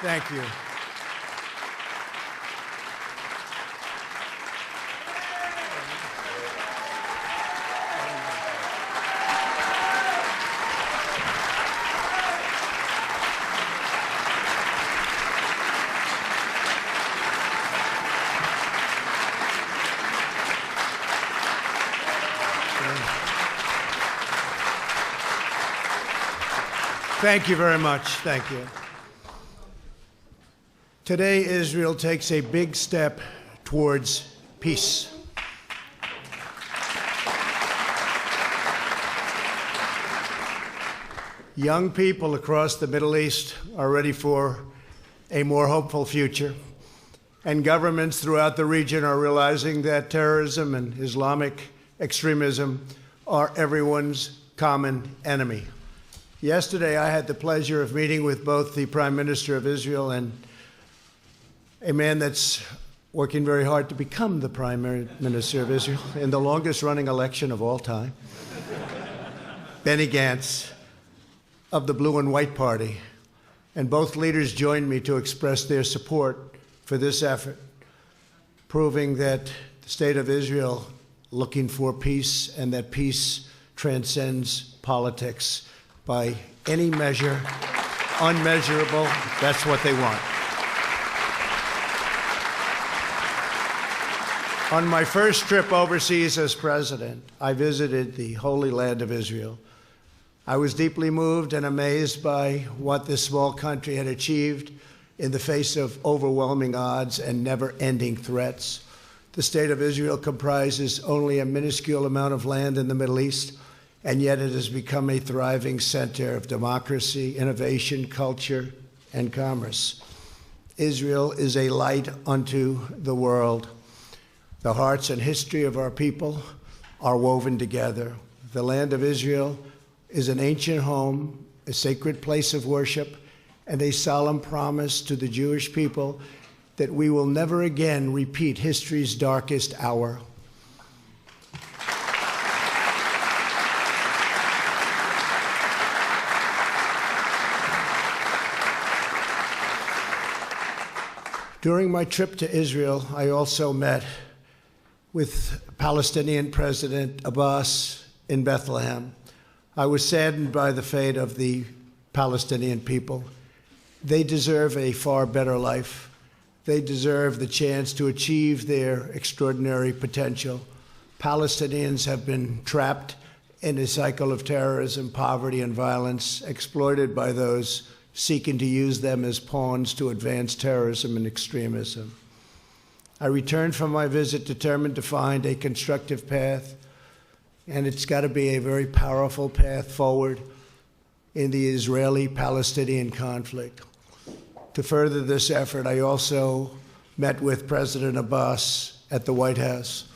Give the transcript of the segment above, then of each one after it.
Thank you. Thank you very much. Thank you. Today, Israel takes a big step towards peace. Young people across the Middle East are ready for a more hopeful future, and governments throughout the region are realizing that terrorism and Islamic extremism are everyone's common enemy. Yesterday, I had the pleasure of meeting with both the Prime Minister of Israel and a man that's working very hard to become the Prime Minister of Israel in the longest-running election of all time, Benny Gantz of the Blue and White Party. And both leaders joined me to express their support for this effort, proving that the state of Israel looking for peace and that peace transcends politics. By any measure, unmeasurable, that's what they want. On my first trip overseas as president, I visited the Holy Land of Israel. I was deeply moved and amazed by what this small country had achieved in the face of overwhelming odds and never-ending threats. The state of Israel comprises only a minuscule amount of land in the Middle East, and yet it has become a thriving center of democracy, innovation, culture, and commerce. Israel is a light unto the world. The hearts and history of our people are woven together. The land of Israel is an ancient home, a sacred place of worship, and a solemn promise to the Jewish people that we will never again repeat history's darkest hour. During my trip to Israel, I also met with Palestinian President Abbas in Bethlehem. I was saddened by the fate of the Palestinian people. They deserve a far better life. They deserve the chance to achieve their extraordinary potential. Palestinians have been trapped in a cycle of terrorism, poverty, and violence, exploited by those seeking to use them as pawns to advance terrorism and extremism. I returned from my visit determined to find a constructive path, and it's got to be a very powerful path forward in the Israeli-Palestinian conflict. To further this effort, I also met with President Abbas at the White House.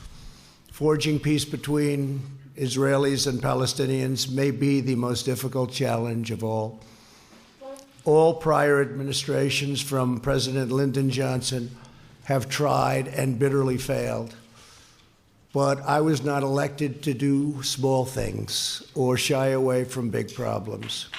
Forging peace between Israelis and Palestinians may be the most difficult challenge of all. All prior administrations from President Lyndon Johnson have tried and bitterly failed. But I was not elected to do small things or shy away from big problems.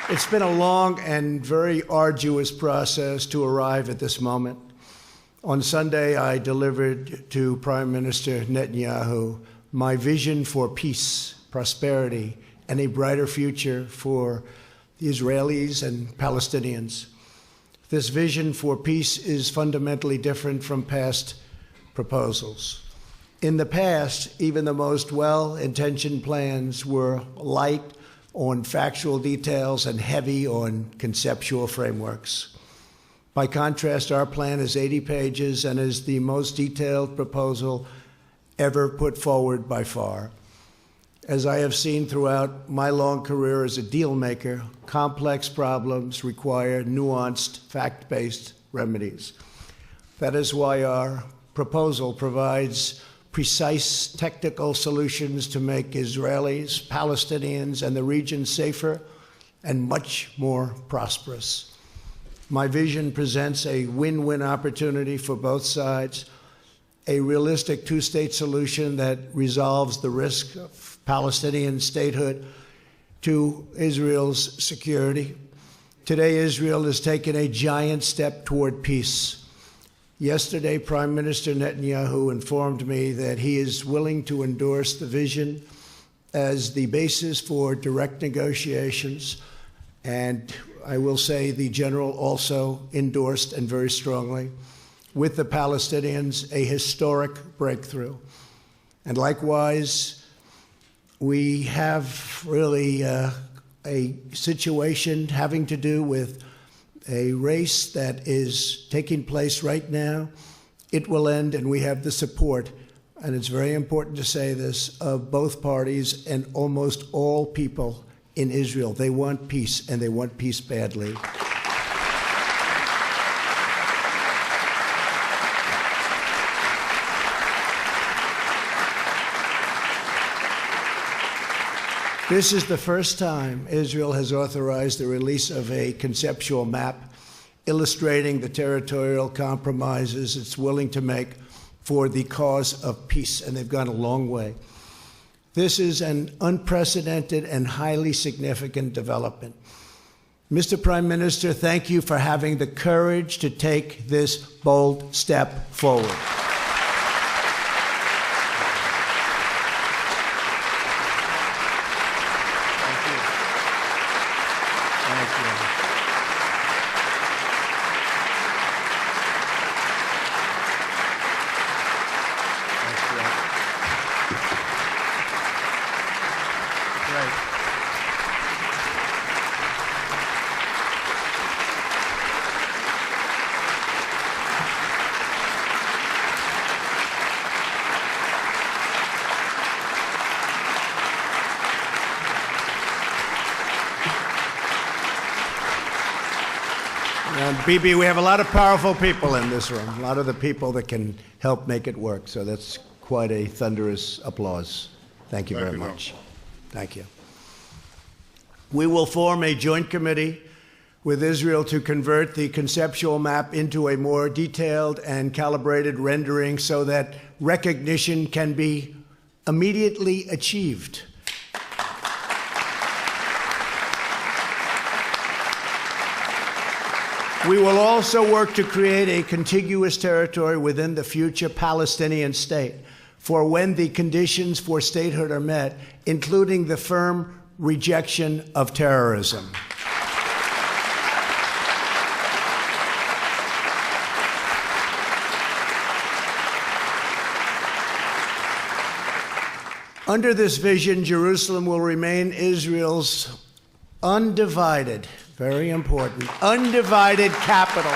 It's been a long and very arduous process to arrive at this moment. On Sunday, I delivered to Prime Minister Netanyahu my vision for peace, prosperity, and a brighter future for the Israelis and Palestinians. This vision for peace is fundamentally different from past proposals. In the past, even the most well-intentioned plans were light on factual details and heavy on conceptual frameworks. By contrast, our plan is 80 pages and is the most detailed proposal ever put forward by far. As I have seen throughout my long career as a deal maker, complex problems require nuanced, fact-based remedies. That is why our proposal provides precise technical solutions to make Israelis, Palestinians, and the region safer and much more prosperous. My vision presents a win-win opportunity for both sides a realistic two-state solution that resolves the risk of Palestinian statehood to Israel's security. Today, Israel has taken a giant step toward peace. Yesterday, Prime Minister Netanyahu informed me that he is willing to endorse the vision as the basis for direct negotiations. And I will say the general also endorsed, and very strongly, with the Palestinians, a historic breakthrough. And likewise, we have really a situation having to do with a race that is taking place right now. It will end, and we have the support, and it's very important to say this, of both parties and almost all people in Israel. They want peace, and they want peace badly. This is the first time Israel has authorized the release of a conceptual map illustrating the territorial compromises it's willing to make for the cause of peace, and they've gone a long way. This is an unprecedented and highly significant development. Mr. Prime Minister, thank you for having the courage to take this bold step forward. Bibi, we have a lot of powerful people in this room, a lot of the people that can help make it work. So that's quite a thunderous applause. Thank you very much. Thank you. We will form a joint committee with Israel to convert the conceptual map into a more detailed and calibrated rendering so that recognition can be immediately achieved. We will also work to create a contiguous territory within the future Palestinian state for when the conditions for statehood are met, including the firm rejection of terrorism. Under this vision, Jerusalem will remain Israel's undivided, very important, undivided capital.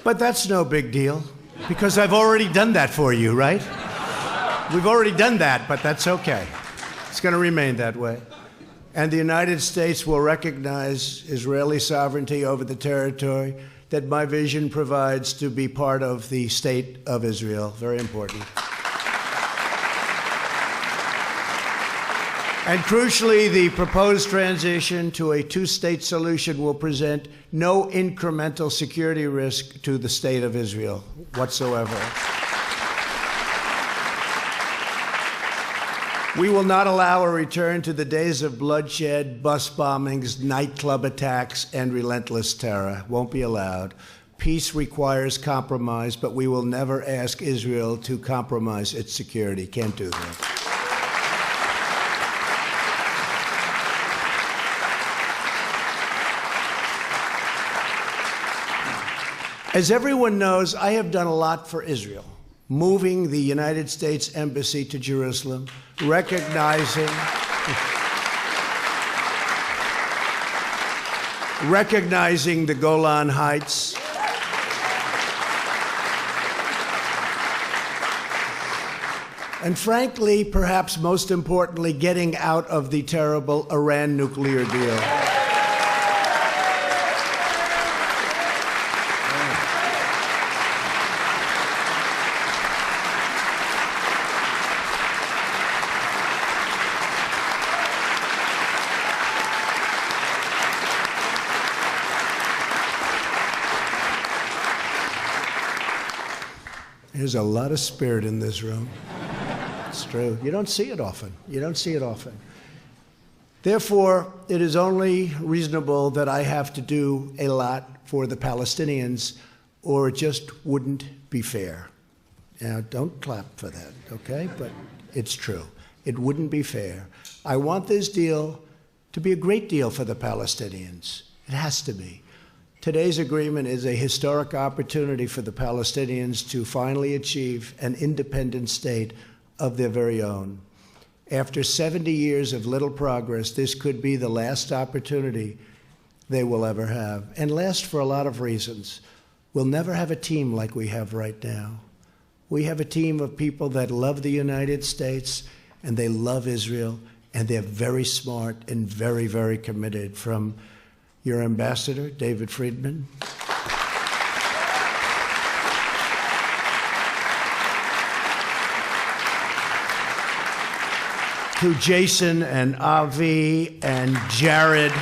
But that's no big deal, because I've already done that for you, right? We've already done that, but that's okay. It's going to remain that way. And the United States will recognize Israeli sovereignty over the territory that my vision provides to be part of the state of Israel. Very important. And crucially, the proposed transition to a two-state solution will present no incremental security risk to the state of Israel whatsoever. We will not allow a return to the days of bloodshed, bus bombings, nightclub attacks, and relentless terror. Won't be allowed. Peace requires compromise, but we will never ask Israel to compromise its security. Can't do that. As everyone knows, I have done a lot for Israel, moving the United States Embassy to Jerusalem, recognizing the Golan Heights, And frankly, perhaps most importantly, getting out of the terrible Iran nuclear deal. There's a lot of spirit in this room. It's true. You don't see it often. You don't see it often. Therefore, it is only reasonable that I have to do a lot for the Palestinians, or it just wouldn't be fair. Now, don't clap for that, okay? But it's true. It wouldn't be fair. I want this deal to be a great deal for the Palestinians. It has to be. Today's agreement is a historic opportunity for the Palestinians to finally achieve an independent state of their very own. After 70 years of little progress, this could be the last opportunity they will ever have, and last for a lot of reasons. We'll never have a team like we have right now. We have a team of people that love the United States, and they love Israel, and they're very smart and very, very committed, from your ambassador, David Friedman, to Jason and Avi and Jared,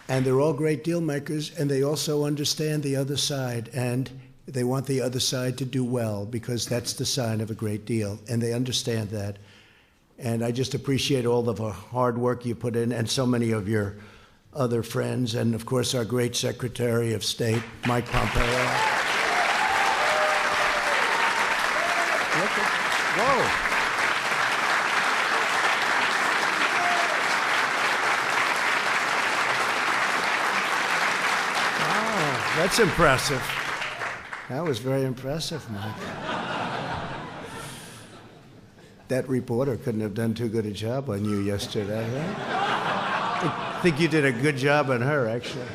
and they're all great deal makers, and they also understand the other side, and they want the other side to do well, because that's the sign of a great deal, and they understand that. And I just appreciate all of the hard work you put in, and so many of your other friends, and of course our great Secretary of State, Mike Pompeo. Whoa. Wow, that's impressive. That was very impressive, Mike. That reporter couldn't have done too good a job on you yesterday, right? I think you did a good job on her, actually.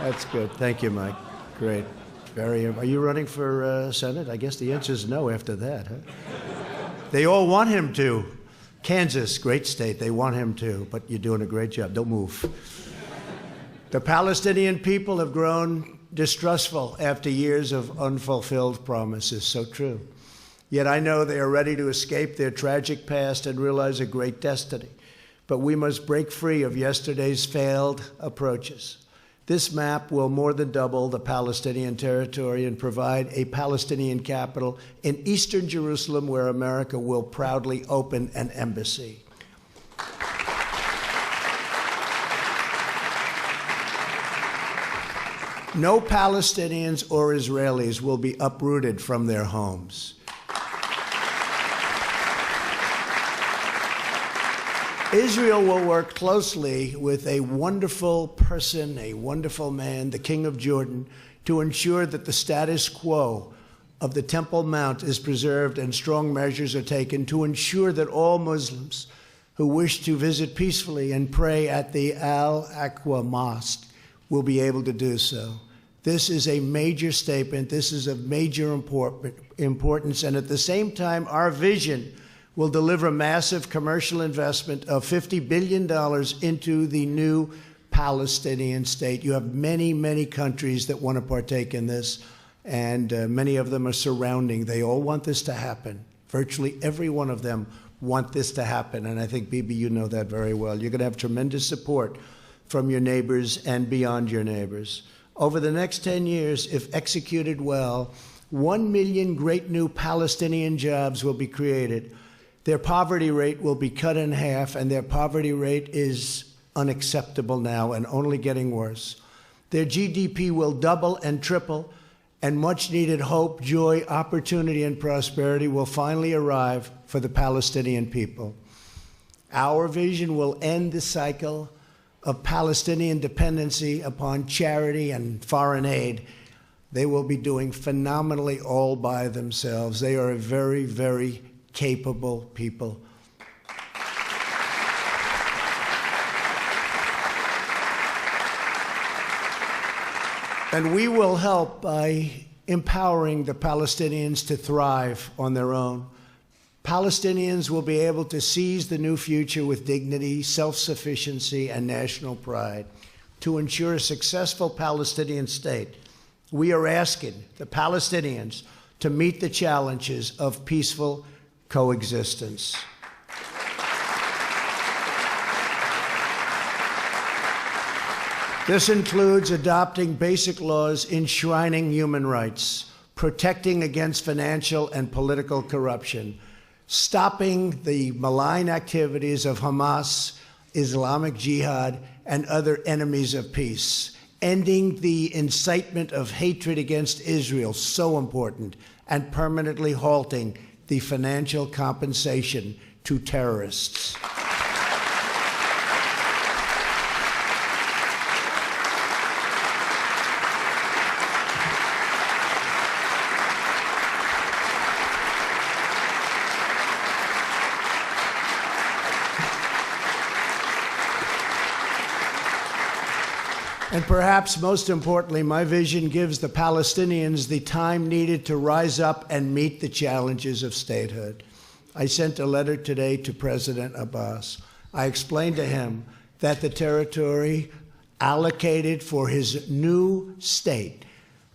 That's good. Thank you, Mike. Great. Are you running for Senate? I guess the answer is no after that, huh? They all want him to. Kansas, great state, they want him to, but you're doing a great job. Don't move. The Palestinian people have grown distrustful after years of unfulfilled promises. So true. Yet I know they are ready to escape their tragic past and realize a great destiny. But we must break free of yesterday's failed approaches. This map will more than double the Palestinian territory and provide a Palestinian capital in eastern Jerusalem, where America will proudly open an embassy. No Palestinians or Israelis will be uprooted from their homes. Israel will work closely with a wonderful person, a wonderful man, the King of Jordan, to ensure that the status quo of the Temple Mount is preserved, and strong measures are taken to ensure that all Muslims who wish to visit peacefully and pray at the Al-Aqsa Mosque will be able to do so. This is a major statement. This is of major importance. And at the same time, our vision will deliver massive commercial investment of $50 billion into the new Palestinian state. You have many, many countries that want to partake in this, and many of them are surrounding. They all want this to happen. Virtually every one of them want this to happen, and I think, Bibi, you know that very well. You're going to have tremendous support from your neighbors and beyond your neighbors. Over the next 10 years, if executed well, 1 million great new Palestinian jobs will be created. Their poverty rate will be cut in half, and their poverty rate is unacceptable now and only getting worse. Their GDP will double and triple, and much-needed hope, joy, opportunity, and prosperity will finally arrive for the Palestinian people. Our vision will end the cycle of Palestinian dependency upon charity and foreign aid. They will be doing phenomenally all by themselves. They are a very, very capable people. And we will help by empowering the Palestinians to thrive on their own. Palestinians will be able to seize the new future with dignity, self-sufficiency, and national pride. To ensure a successful Palestinian state, we are asking the Palestinians to meet the challenges of peaceful coexistence. This includes adopting basic laws enshrining human rights, protecting against financial and political corruption, stopping the malign activities of Hamas, Islamic Jihad, and other enemies of peace, ending the incitement of hatred against Israel, so important, and permanently halting the financial compensation to terrorists. And perhaps most importantly, my vision gives the Palestinians the time needed to rise up and meet the challenges of statehood. I sent a letter today to President Abbas. I explained to him that the territory allocated for his new state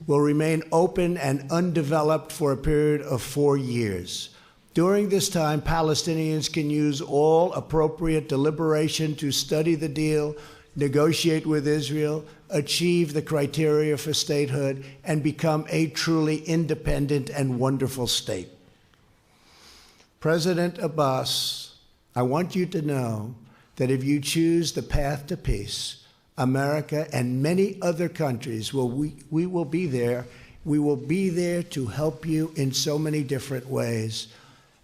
will remain open and undeveloped for a period of 4 years. During this time, Palestinians can use all appropriate deliberation to study the deal, negotiate with Israel, achieve the criteria for statehood, and become a truly independent and wonderful state. President Abbas, I want you to know that if you choose the path to peace, America and many other countries, we will be there. We will be there to help you in so many different ways,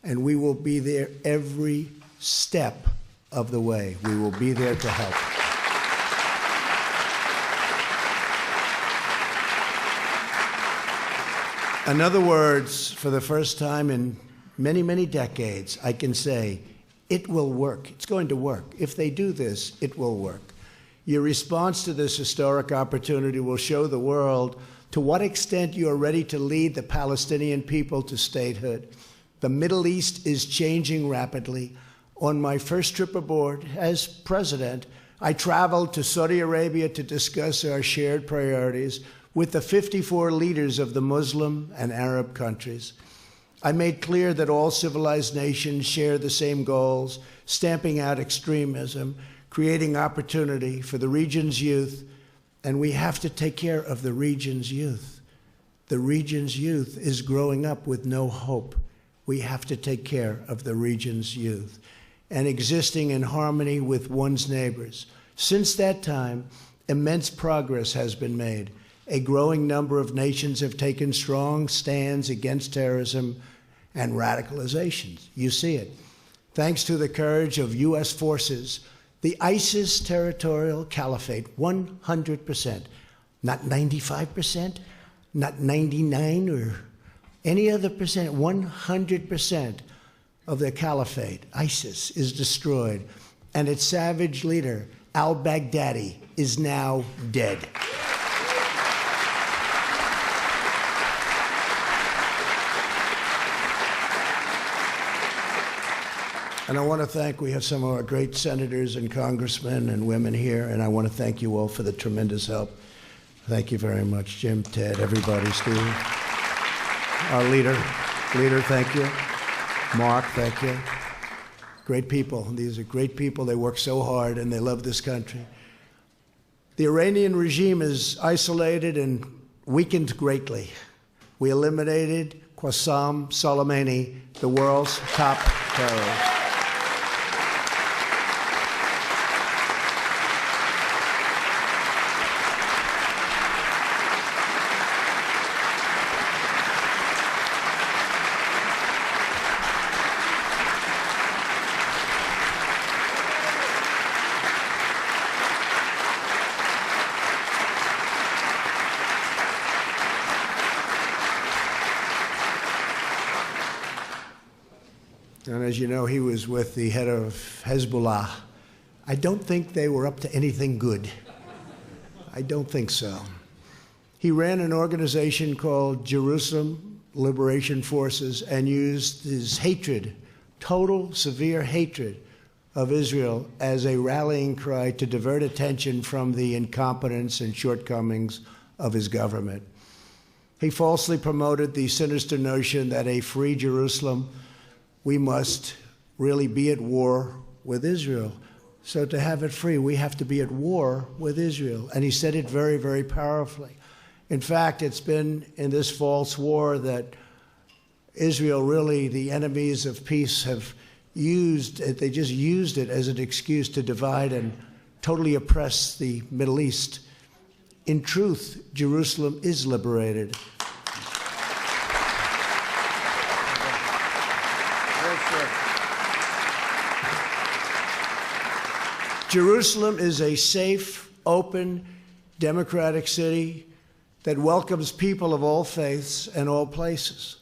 and we will be there every step of the way. We will be there to help. In other words, for the first time in many, many decades, I can say, it will work. It's going to work. If they do this, it will work. Your response to this historic opportunity will show the world to what extent you are ready to lead the Palestinian people to statehood. The Middle East is changing rapidly. On my first trip aboard as president, I traveled to Saudi Arabia to discuss our shared priorities with the 54 leaders of the Muslim and Arab countries. I made clear that all civilized nations share the same goals, stamping out extremism, creating opportunity for the region's youth, and we have to take care of the region's youth. The region's youth is growing up with no hope. We have to take care of the region's youth and existing in harmony with one's neighbors. Since that time, immense progress has been made. A growing number of nations have taken strong stands against terrorism and radicalizations. You see it. Thanks to the courage of U.S. forces, the ISIS territorial caliphate, 100%, not 95%, not 99 or any other percent, 100% of the caliphate, ISIS, is destroyed, and its savage leader, al-Baghdadi, is now dead. And I want to thank, we have some of our great senators and congressmen and women here, and I want to thank you all for the tremendous help. Thank you very much, Jim, Ted, everybody, Steve. Our leader, thank you. Mark, thank you. Great people. These are great people. They work so hard, and they love this country. The Iranian regime is isolated and weakened greatly. We eliminated Qasem Soleimani, the world's top terrorist. And as you know, he was with the head of Hezbollah. I don't think they were up to anything good. I don't think so. He ran an organization called Jerusalem Liberation Forces and used his hatred, total, severe hatred of Israel as a rallying cry to divert attention from the incompetence and shortcomings of his government. He falsely promoted the sinister notion that a free Jerusalem, we must really be at war with Israel. So to have it free, we have to be at war with Israel. And he said it very, very powerfully. In fact, it's been in this false war that Israel, really, the enemies of peace, have used it. They just used it as an excuse to divide and totally oppress the Middle East. In truth, Jerusalem is liberated. Jerusalem is a safe, open, democratic city that welcomes people of all faiths and all places.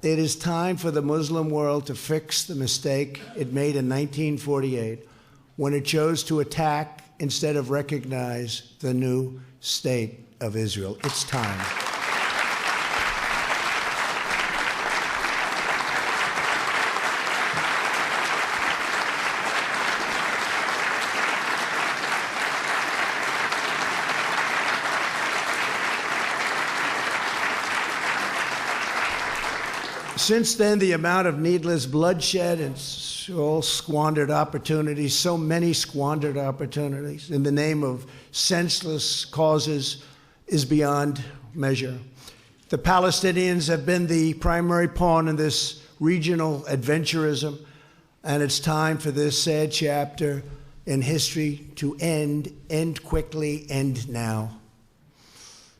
It is time for the Muslim world to fix the mistake it made in 1948 when it chose to attack instead of recognize the new state of Israel. It's time. Since then, the amount of needless bloodshed and all squandered opportunities, so many squandered opportunities in the name of senseless causes, is beyond measure. The Palestinians have been the primary pawn in this regional adventurism, and it's time for this sad chapter in history to end quickly, end now.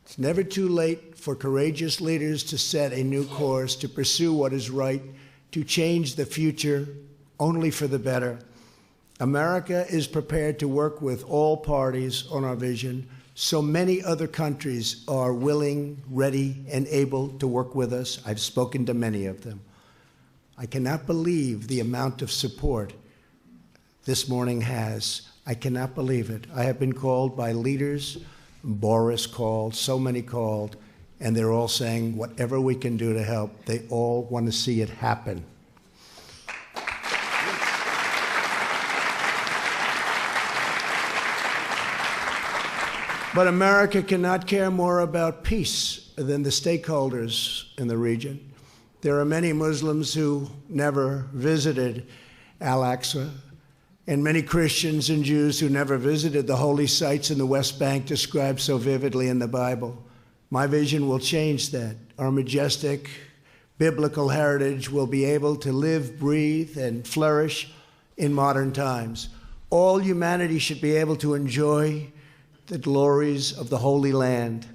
It's never too late for courageous leaders to set a new course, to pursue what is right, to change the future only for the better. America is prepared to work with all parties on our vision. So many other countries are willing, ready, and able to work with us. I've spoken to many of them. I cannot believe the amount of support this morning has. I cannot believe it. I have been called by leaders, Boris called, so many called, and they're all saying whatever we can do to help. They all want to see it happen. But America cannot care more about peace than the stakeholders in the region. There are many Muslims who never visited Al-Aqsa, and many Christians and Jews who never visited the holy sites in the West Bank described so vividly in the Bible. My vision will change that. Our majestic biblical heritage will be able to live, breathe, and flourish in modern times. All humanity should be able to enjoy the glories of the Holy Land.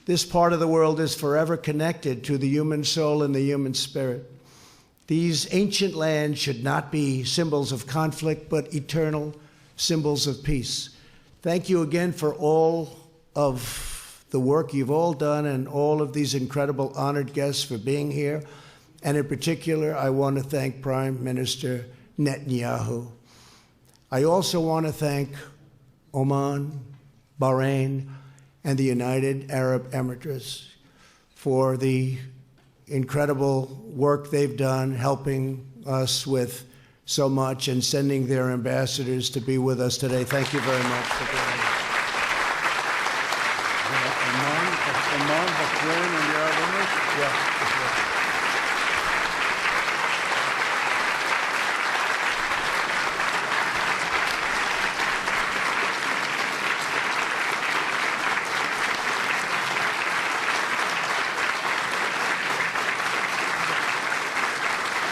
This part of the world is forever connected to the human soul and the human spirit. These ancient lands should not be symbols of conflict, but eternal symbols of peace. Thank you again for all of the work you've all done and all of these incredible honored guests for being here. And in particular, I want to thank Prime Minister Netanyahu. I also want to thank Oman, Bahrain, and the United Arab Emirates for the incredible work they've done, helping us with so much and sending their ambassadors to be with us today. Thank you very much for being here. Oman, Bahrain, and the Arab Emirates? Yeah.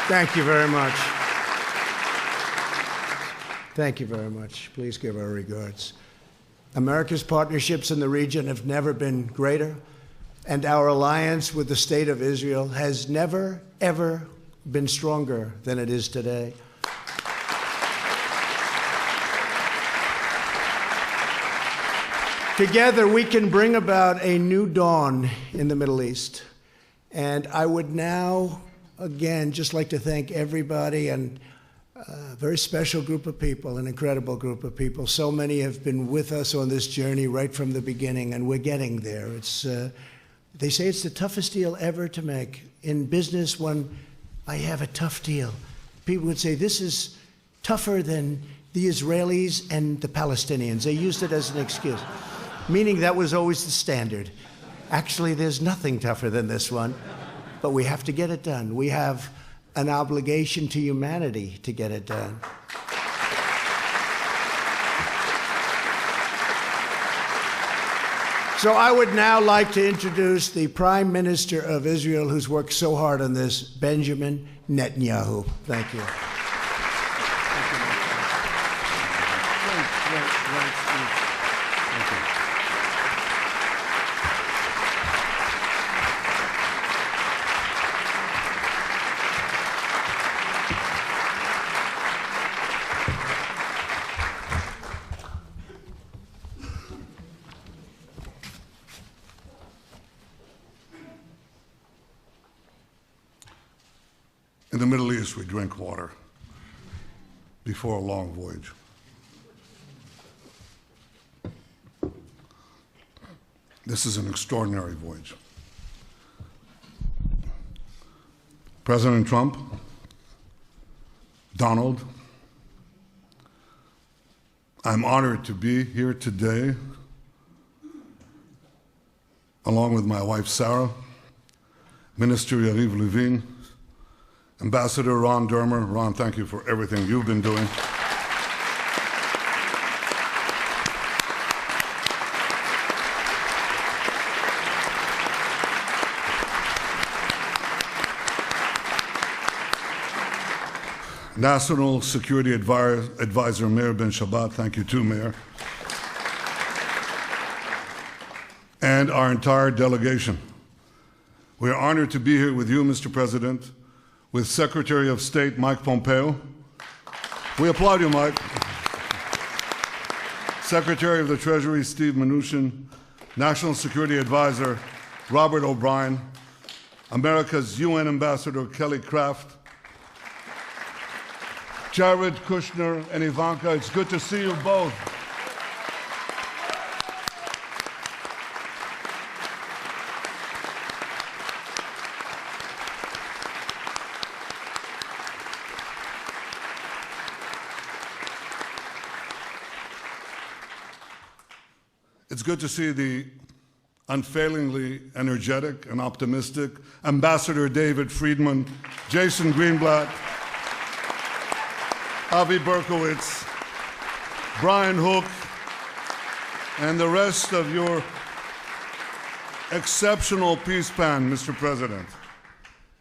Thank you very much. Thank you very much. Please give our regards. America's partnerships in the region have never been greater, and our alliance with the State of Israel has never, ever been stronger than it is today. Together, we can bring about a new dawn in the Middle East. And I would now, again, just like to thank everybody and a very special group of people, an incredible group of people. So many have been with us on this journey right from the beginning, and we're getting there. They say it's the toughest deal ever to make. In business, when I have a tough deal, people would say, this is tougher than the Israelis and the Palestinians. They used it as an excuse, meaning that was always the standard. Actually, there's nothing tougher than this one, but we have to get it done. We have an obligation to humanity to get it done. So I would now like to introduce the Prime Minister of Israel, who's worked so hard on this, Benjamin Netanyahu. Thank you. In the Middle East, we drink water before a long voyage. This is an extraordinary voyage. President Trump, Donald, I'm honored to be here today, along with my wife, Sarah, Minister Yariv Levin, Ambassador Ron Dermer. Ron, thank you for everything you've been doing. National Security Advisor Meir Ben Shabbat, thank you too, Mayor. And our entire delegation. We are honored to be here with you, Mr. President, with Secretary of State Mike Pompeo. We applaud you, Mike. Secretary of the Treasury Steve Mnuchin, National Security Advisor Robert O'Brien, America's UN Ambassador Kelly Craft, Jared Kushner and Ivanka, it's good to see you both. It's good to see the unfailingly energetic and optimistic Ambassador David Friedman, Jason Greenblatt, Avi Berkowitz, Brian Hook, and the rest of your exceptional peace pan, Mr. President.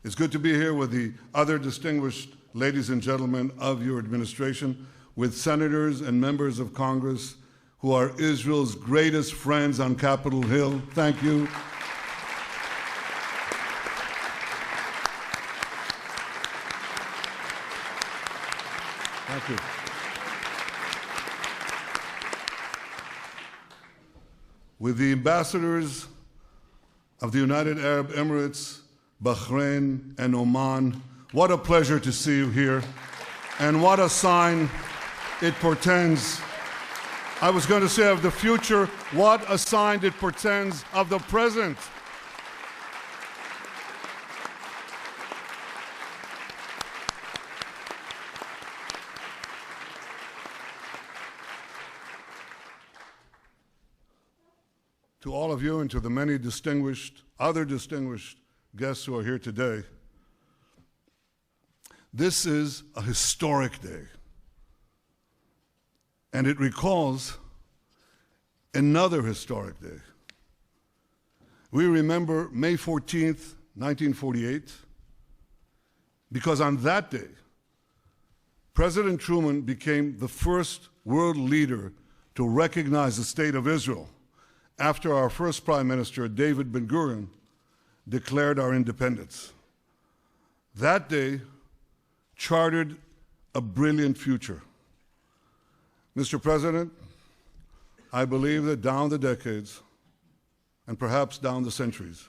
It's good to be here with the other distinguished ladies and gentlemen of your administration, with senators and members of Congress who are Israel's greatest friends on Capitol Hill. Thank you. Thank you. With the ambassadors of the United Arab Emirates, Bahrain, and Oman, what a pleasure to see you here, and what a sign it portends. I was going to say of the future, what a sign it portends of the present. To all of you and to the many other distinguished guests who are here today, this is a historic day. And it recalls another historic day. We remember May 14th, 1948, because on that day, President Truman became the first world leader to recognize the state of Israel after our first Prime Minister, David Ben-Gurion, declared our independence. That day chartered a brilliant future. Mr. President, I believe that down the decades, and perhaps down the centuries,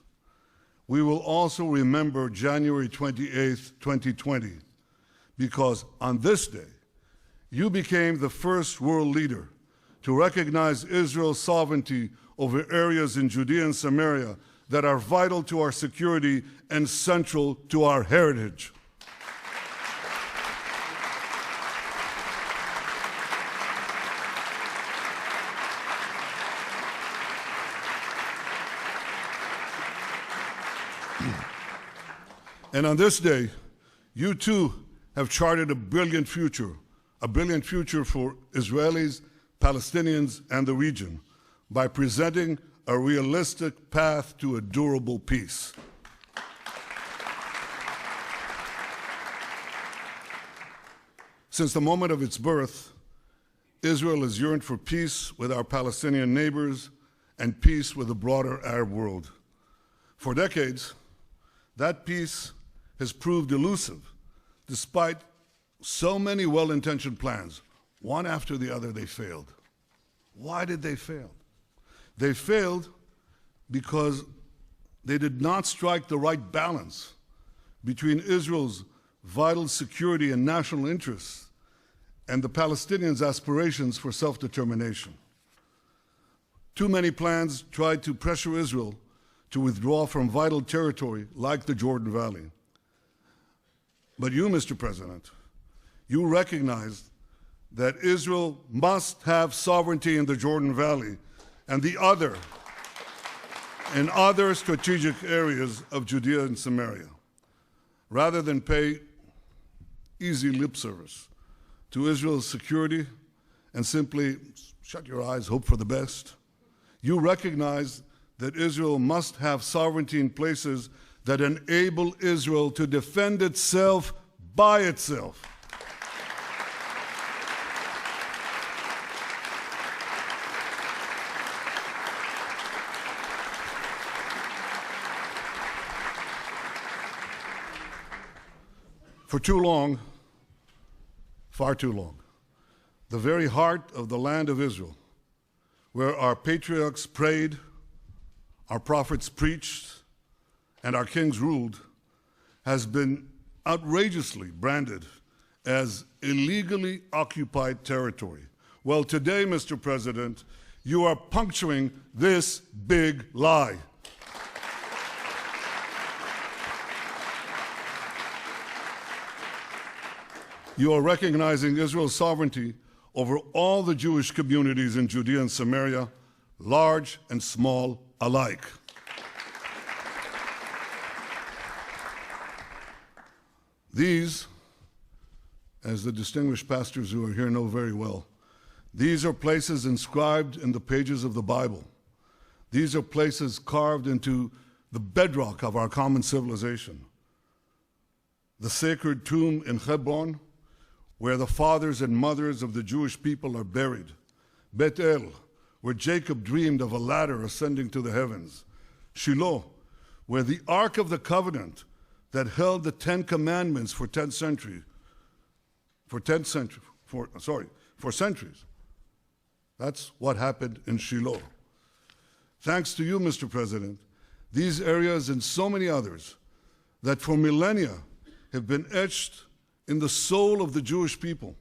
we will also remember January 28th, 2020, because on this day, you became the first world leader to recognize Israel's sovereignty over areas in Judea and Samaria that are vital to our security and central to our heritage. And on this day, you too have charted a brilliant future for Israelis, Palestinians, and the region by presenting a realistic path to a durable peace. Since the moment of its birth, Israel has yearned for peace with our Palestinian neighbors and peace with the broader Arab world. For decades, that peace has proved elusive, despite so many well-intentioned plans. One after the other, they failed. Why did they fail? They failed because they did not strike the right balance between Israel's vital security and national interests and the Palestinians' aspirations for self-determination. Too many plans tried to pressure Israel to withdraw from vital territory like the Jordan Valley. But you, Mr. President, you recognized that Israel must have sovereignty in the Jordan Valley and in other strategic areas of Judea and Samaria, rather than pay easy lip service to Israel's security and simply shut your eyes, hope for the best. You recognize that Israel must have sovereignty in places that enable Israel to defend itself by itself. For too long, far too long, the very heart of the land of Israel, where our patriarchs prayed, our prophets preached, and our kings ruled, has been outrageously branded as illegally occupied territory. Well, today, Mr. President, you are puncturing this big lie. You are recognizing Israel's sovereignty over all the Jewish communities in Judea and Samaria, large and small alike. These, as the distinguished pastors who are here know very well, these are places inscribed in the pages of the Bible. These are places carved into the bedrock of our common civilization. The sacred tomb in Hebron, where the fathers and mothers of the Jewish people are buried. Bet El, where Jacob dreamed of a ladder ascending to the heavens. Shiloh, where the Ark of the Covenant that held the 10 Commandments for centuries. That's what happened in Shiloh. Thanks to you, Mr. President, these areas and so many others that for millennia have been etched in the soul of the Jewish people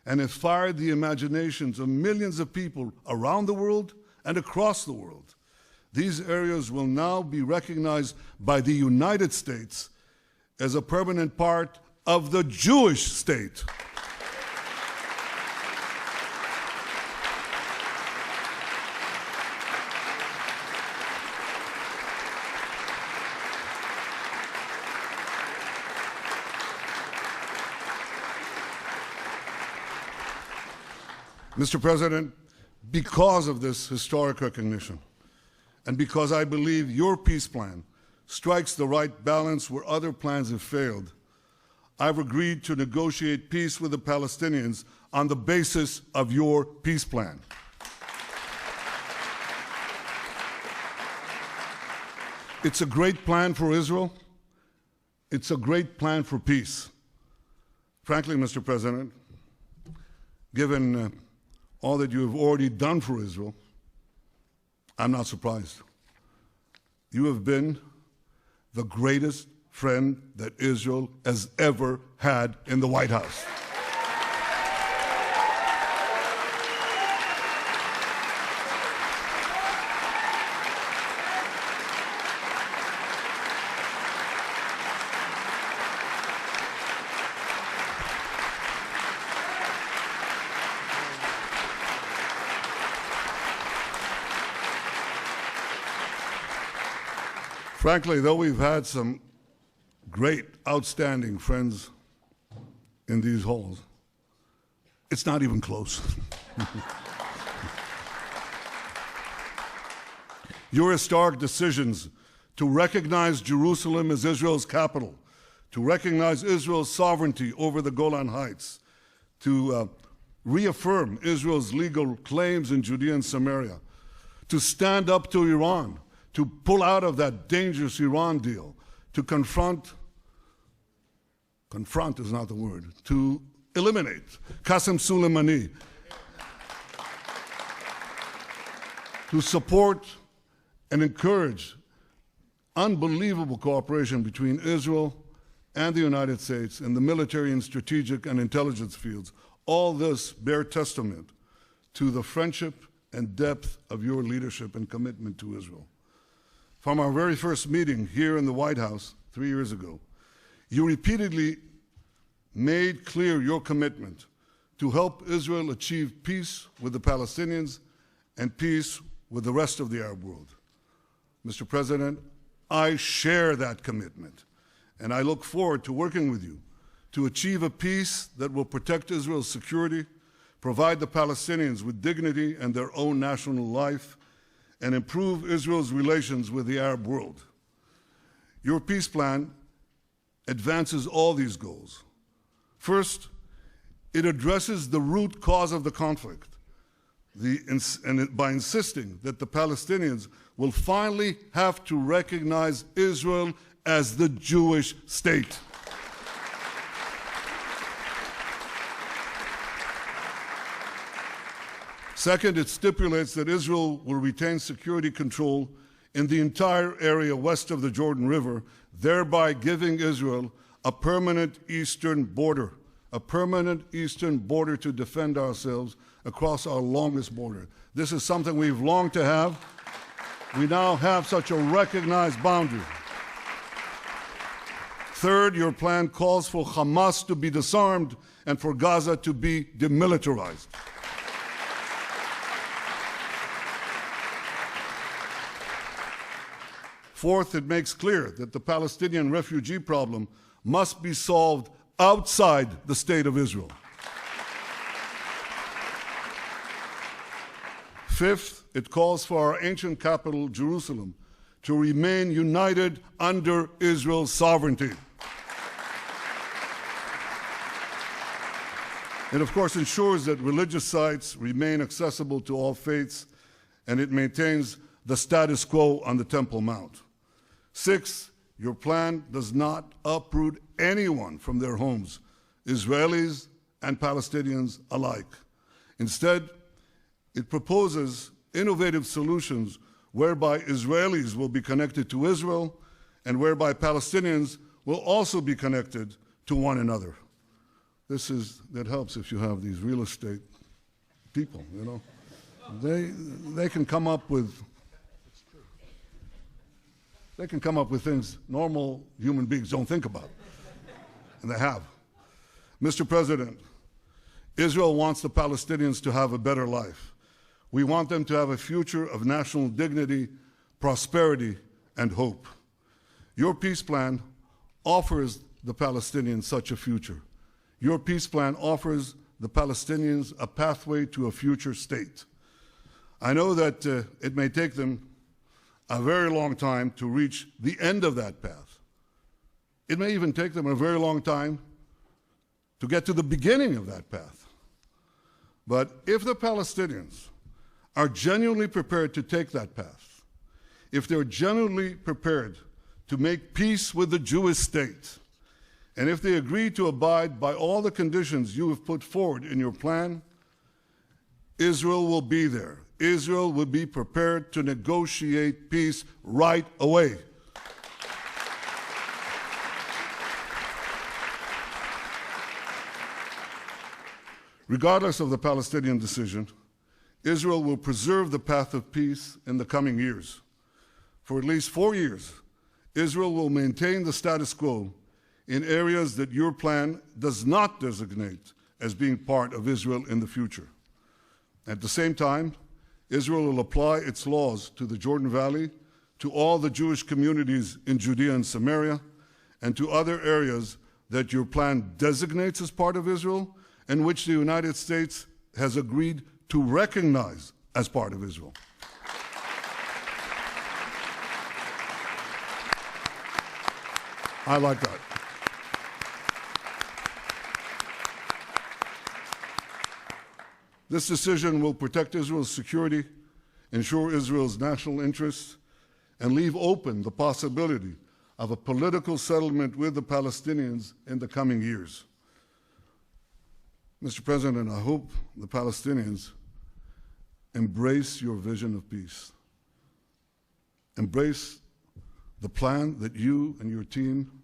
and have fired the imaginations of millions of people around the world and across the world. These areas will now be recognized by the United States as a permanent part of the Jewish state. Mr. President, because of this historic recognition, and because I believe your peace plan strikes the right balance where other plans have failed, I've agreed to negotiate peace with the Palestinians on the basis of your peace plan. It's a great plan for Israel. It's a great plan for peace. Frankly, Mr. President, given all that you have already done for Israel, I'm not surprised. You have been the greatest friend that Israel has ever had in the White House. Frankly, though we've had some great, outstanding friends in these halls, it's not even close. Your historic decisions to recognize Jerusalem as Israel's capital, to recognize Israel's sovereignty over the Golan Heights, to reaffirm Israel's legal claims in Judea and Samaria, to stand up to Iran, to pull out of that dangerous Iran deal, to confront is not the word, to eliminate Qasem Soleimani, to support and encourage unbelievable cooperation between Israel and the United States in the military and strategic and intelligence fields. All this bear testament to the friendship and depth of your leadership and commitment to Israel. From our very first meeting here in the White House 3 years ago, you repeatedly made clear your commitment to help Israel achieve peace with the Palestinians and peace with the rest of the Arab world. Mr. President, I share that commitment, and I look forward to working with you to achieve a peace that will protect Israel's security, provide the Palestinians with dignity and their own national life, and improve Israel's relations with the Arab world. Your peace plan advances all these goals. First, it addresses the root cause of the conflict, by insisting that the Palestinians will finally have to recognize Israel as the Jewish state. Second, it stipulates that Israel will retain security control in the entire area west of the Jordan River, thereby giving Israel a permanent eastern border to defend ourselves across our longest border. This is something we've longed to have. We now have such a recognized boundary. Third, your plan calls for Hamas to be disarmed and for Gaza to be demilitarized. Fourth, it makes clear that the Palestinian refugee problem must be solved outside the state of Israel. Fifth, it calls for our ancient capital, Jerusalem, to remain united under Israel's sovereignty. It, of course, ensures that religious sites remain accessible to all faiths, and it maintains the status quo on the Temple Mount. Sixth, your plan does not uproot anyone from their homes, Israelis and Palestinians alike. Instead, it proposes innovative solutions whereby Israelis will be connected to Israel and whereby Palestinians will also be connected to one another. That helps if you have these real estate people, you know. They can come up with things normal human beings don't think about, and they have. Mr. President, Israel wants the Palestinians to have a better life. We want them to have a future of national dignity, prosperity, and hope. Your peace plan offers the Palestinians such a future. Your peace plan offers the Palestinians a pathway to a future state. I know that it may take them a very long time to reach the end of that path. It may even take them a very long time to get to the beginning of that path. But if the Palestinians are genuinely prepared to take that path, if they're genuinely prepared to make peace with the Jewish state, and if they agree to abide by all the conditions you have put forward in your plan, Israel will be there. Israel will be prepared to negotiate peace right away. Regardless of the Palestinian decision, Israel will preserve the path of peace in the coming years. For at least 4 years, Israel will maintain the status quo in areas that your plan does not designate as being part of Israel in the future. At the same time, Israel will apply its laws to the Jordan Valley, to all the Jewish communities in Judea and Samaria, and to other areas that your plan designates as part of Israel and which the United States has agreed to recognize as part of Israel. I like that. This decision will protect Israel's security, ensure Israel's national interests, and leave open the possibility of a political settlement with the Palestinians in the coming years. Mr. President, I hope the Palestinians embrace your vision of peace. Embrace the plan that you and your team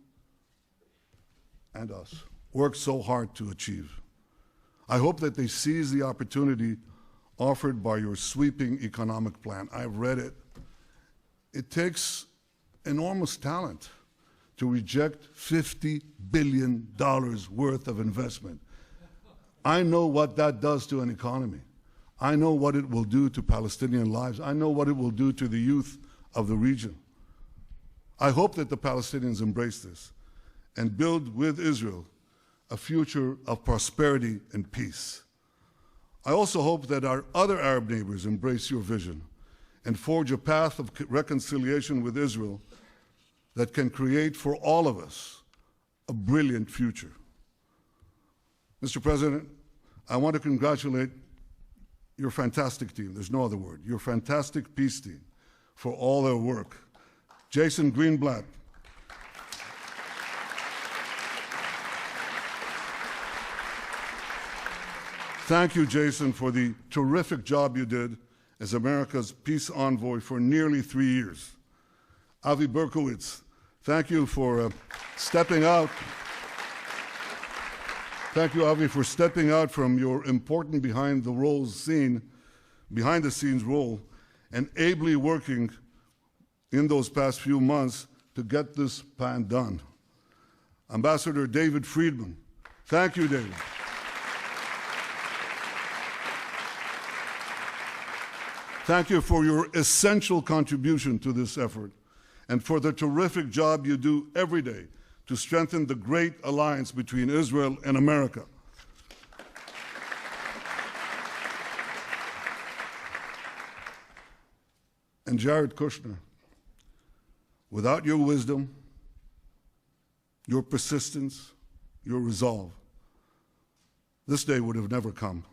and us worked so hard to achieve. I hope that they seize the opportunity offered by your sweeping economic plan. I've read it. It takes enormous talent to reject $50 billion worth of investment. I know what that does to an economy. I know what it will do to Palestinian lives. I know what it will do to the youth of the region. I hope that the Palestinians embrace this and build with Israel a future of prosperity and peace. I also hope that our other Arab neighbors embrace your vision and forge a path of reconciliation with Israel that can create for all of us a brilliant future. Mr. President, I want to congratulate your fantastic team, there's no other word, your fantastic peace team for all their work. Jason Greenblatt, thank you, Jason, for the terrific job you did as America's peace envoy for nearly 3 years. Avi Berkowitz, thank you for stepping out. Thank you, Avi, for stepping out from your important behind-the-scenes role and ably working in those past few months to get this plan done. Ambassador David Friedman, thank you, David. Thank you for your essential contribution to this effort and for the terrific job you do every day to strengthen the great alliance between Israel and America. And Jared Kushner, without your wisdom, your persistence, your resolve, this day would have never come.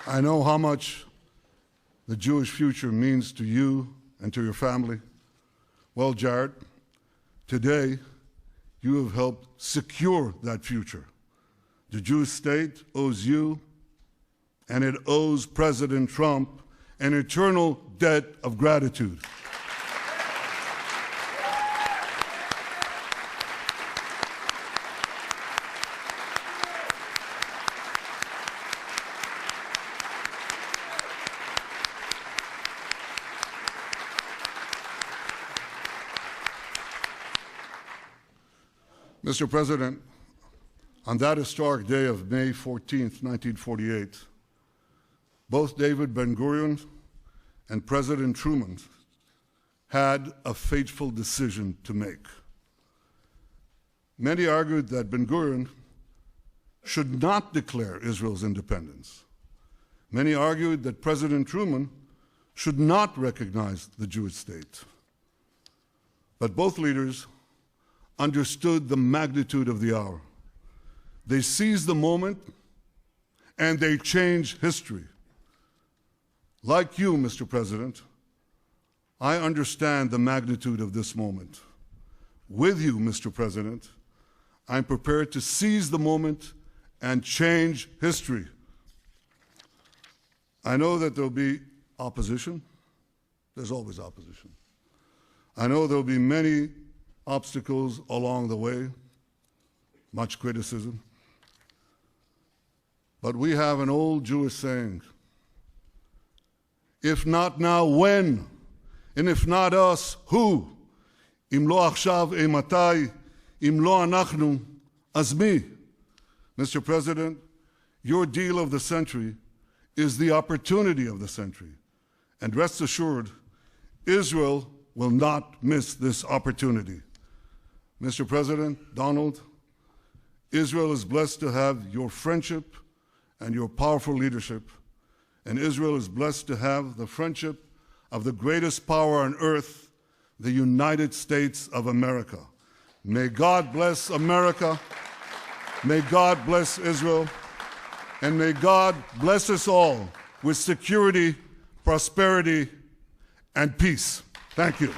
I know how much the Jewish future means to you and to your family. Well, Jared, today you have helped secure that future. The Jewish state owes you, and it owes President Trump, an eternal debt of gratitude. Mr. President, on that historic day of May 14th, 1948, both David Ben-Gurion and President Truman had a fateful decision to make. Many argued that Ben-Gurion should not declare Israel's independence. Many argued that President Truman should not recognize the Jewish state. But both leaders understood the magnitude of the hour. They seized the moment and they changed history. Like you, Mr. President, I understand the magnitude of this moment. With you, Mr. President, I'm prepared to seize the moment and change history. I know that there'll be opposition. There's always opposition. I know there'll be many obstacles along the way, much criticism. But we have an old Jewish saying, if not now, when? And if not us, who? Im lo achshav, matai? Im lo anachnu, az mi? Mr. President, your deal of the century is the opportunity of the century. And rest assured, Israel will not miss this opportunity. Mr. President, Donald, Israel is blessed to have your friendship and your powerful leadership, and Israel is blessed to have the friendship of the greatest power on earth, the United States of America. May God bless America, may God bless Israel, and may God bless us all with security, prosperity, and peace. Thank you.